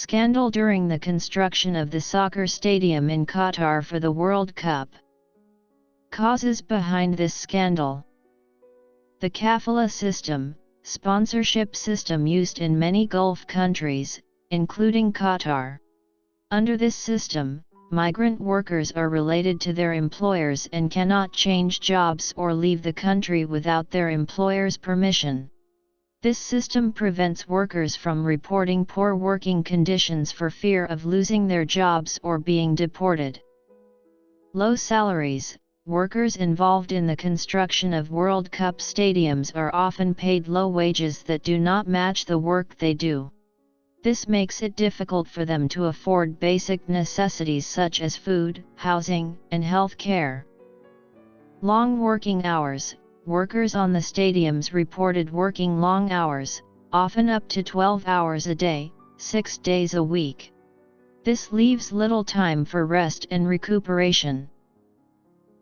Scandal during the construction of the soccer stadium in Qatar for the World Cup. Causes behind this scandal. The kafala system, sponsorship system used in many Gulf countries, including Qatar. Under this system, migrant workers are related to their employers and cannot change jobs or leave the country without their employer's permission. This system prevents workers from reporting poor working conditions for fear of losing their jobs or being deported. Low salaries. Workers involved in the construction of World Cup stadiums are often paid low wages that do not match the work they do. This makes it difficult for them to afford basic necessities such as food, housing, and health care. Long working hours. Workers on the stadiums reported working long hours, often up to 12 hours a day, 6 days a week. This leaves little time for rest and recuperation.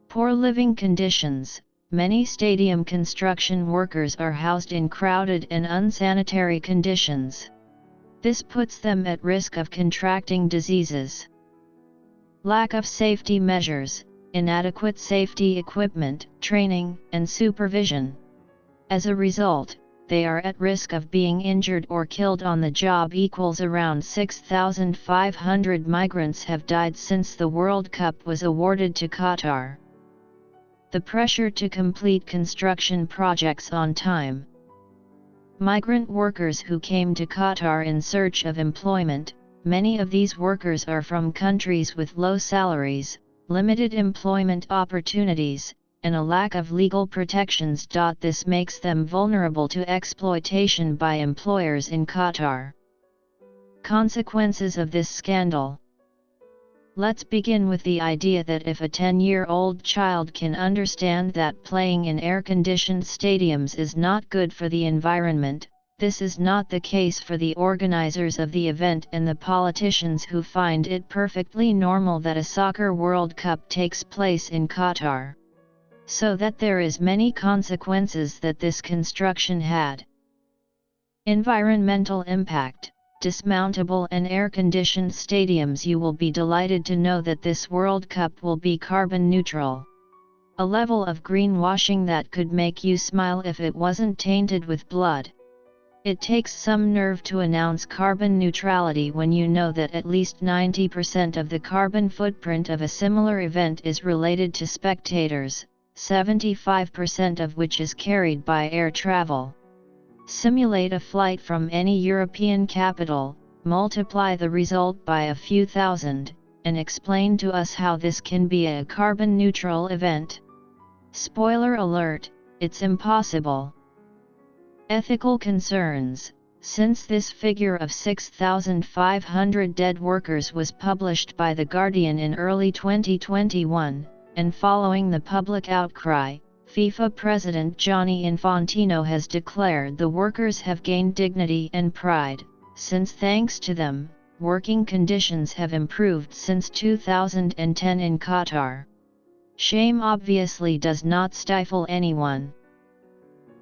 Poor living conditions. Many stadium construction workers are housed in crowded and unsanitary conditions. This puts them at risk of contracting diseases. Lack of safety measures. Inadequate safety equipment, training, and supervision. As a result, they are at risk of being injured or killed on the job. Around 6,500 migrants have died since the World Cup was awarded to Qatar. The pressure to complete construction projects on time. Migrant workers who came to Qatar in search of employment. Many of these workers are from countries with low salaries, limited employment opportunities, and a lack of legal protections. This makes them vulnerable to exploitation by employers in Qatar. Consequences of this scandal. Let's begin with the idea that if a 10-year-old child can understand that playing in air-conditioned stadiums is not good for the environment, this is not the case for the organizers of the event and the politicians who find it perfectly normal that a soccer World Cup takes place in Qatar. So that there is many consequences that this construction had. Environmental impact. Dismountable and air-conditioned stadiums. You will be delighted to know that this World Cup will be carbon neutral. A level of greenwashing that could make you smile if it wasn't tainted with blood. It takes some nerve to announce carbon neutrality when you know that at least 90% of the carbon footprint of a similar event is related to spectators, 75% of which is carried by air travel. Simulate a flight from any European capital, multiply the result by a few thousand, and explain to us how this can be a carbon neutral event. Spoiler alert, it's impossible. Ethical concerns. Since this figure of 6,500 dead workers was published by The Guardian in early 2021, and following the public outcry, FIFA President Gianni Infantino has declared the workers have gained dignity and pride, since thanks to them, working conditions have improved since 2010 in Qatar. Shame obviously does not stifle anyone.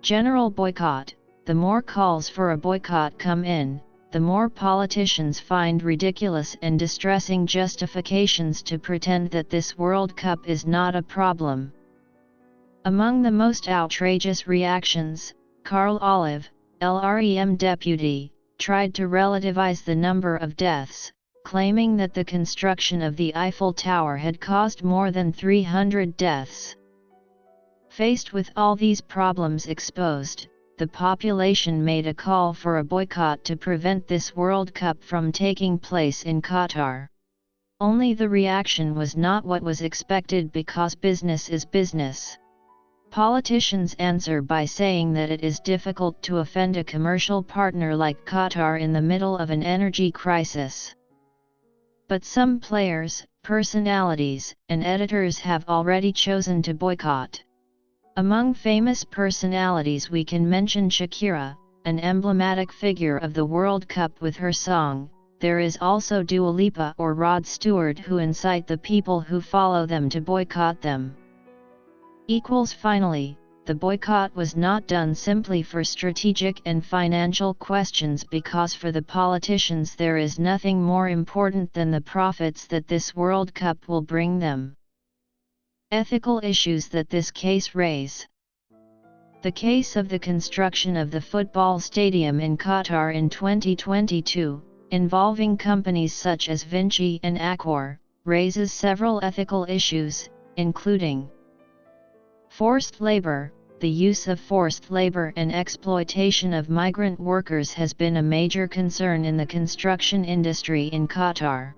General boycott. The more calls for a boycott come in, the more politicians find ridiculous and distressing justifications to pretend that this World Cup is not a problem. Among the most outrageous reactions, Carl Olive, LREM deputy, tried to relativize the number of deaths, claiming that the construction of the Eiffel Tower had caused more than 300 deaths. Faced with all these problems exposed, the population made a call for a boycott to prevent this World Cup from taking place in Qatar. Only the reaction was not what was expected because business is business. Politicians answer by saying that it is difficult to offend a commercial partner like Qatar in the middle of an energy crisis. But some players, personalities, and editors have already chosen to boycott. Among famous personalities we can mention Shakira, an emblematic figure of the World Cup with her song. There is also Dua Lipa or Rod Stewart who incite the people who follow them to boycott them. Finally, the boycott was not done simply for strategic and financial questions, because for the politicians there is nothing more important than the profits that this World Cup will bring them. Ethical issues that this case raise. The case of the construction of the football stadium in Qatar in 2022, involving companies such as Vinci and Accor, raises several ethical issues, including forced labor. The use of forced labor and exploitation of migrant workers has been a major concern in the construction industry in Qatar.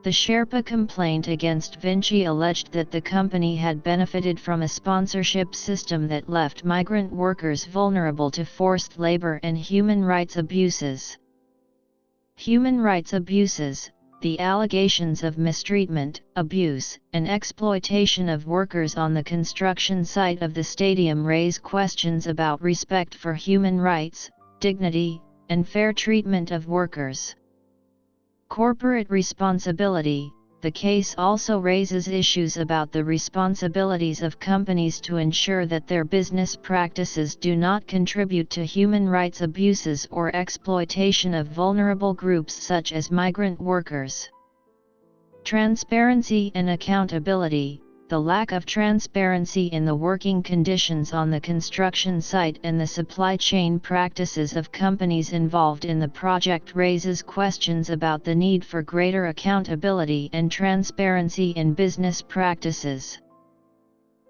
The Sherpa complaint against Vinci alleged that the company had benefited from a sponsorship system that left migrant workers vulnerable to forced labor and human rights abuses. Human rights abuses. The allegations of mistreatment, abuse, and exploitation of workers on the construction site of the stadium raise questions about respect for human rights, dignity, and fair treatment of workers. Corporate responsibility. The case also raises issues about the responsibilities of companies to ensure that their business practices do not contribute to human rights abuses or exploitation of vulnerable groups such as migrant workers. Transparency and accountability. The lack of transparency in the working conditions on the construction site and the supply chain practices of companies involved in the project raises questions about the need for greater accountability and transparency in business practices.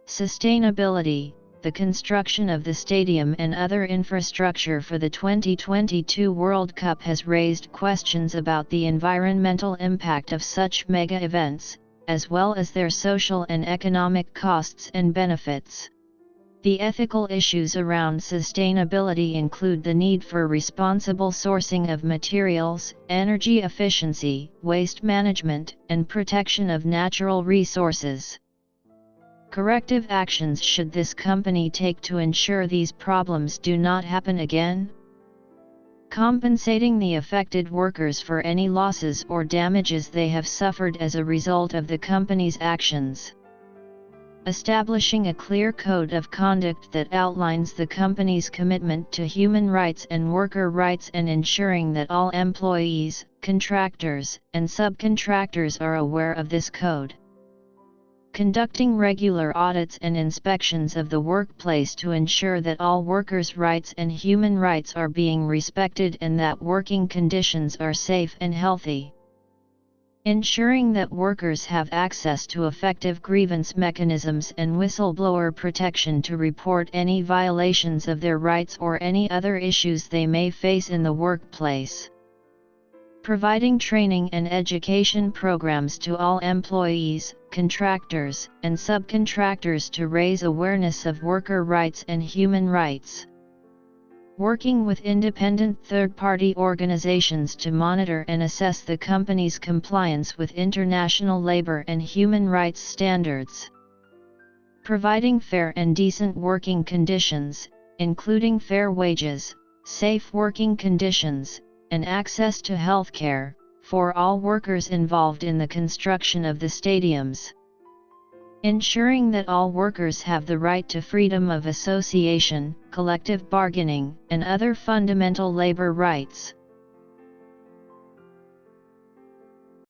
Sustainability. The construction of the stadium and other infrastructure for the 2022 World Cup has raised questions about the environmental impact of such mega events, as well as their social and economic costs and benefits. The ethical issues around sustainability include the need for responsible sourcing of materials, energy efficiency, waste management, and protection of natural resources. Corrective actions should this company take to ensure these problems do not happen again? Compensating the affected workers for any losses or damages they have suffered as a result of the company's actions. Establishing a clear code of conduct that outlines the company's commitment to human rights and worker rights, and ensuring that all employees, contractors, and subcontractors are aware of this code. Conducting regular audits and inspections of the workplace to ensure that all workers' rights and human rights are being respected and that working conditions are safe and healthy. Ensuring that workers have access to effective grievance mechanisms and whistleblower protection to report any violations of their rights or any other issues they may face in the workplace. Providing training and education programs to all employees, contractors, and subcontractors to raise awareness of worker rights and human rights. Working with independent third-party organizations to monitor and assess the company's compliance with international labor and human rights standards. Providing fair and decent working conditions, including fair wages, safe working conditions, and access to health care, for all workers involved in the construction of the stadiums. Ensuring that all workers have the right to freedom of association, collective bargaining, and other fundamental labor rights.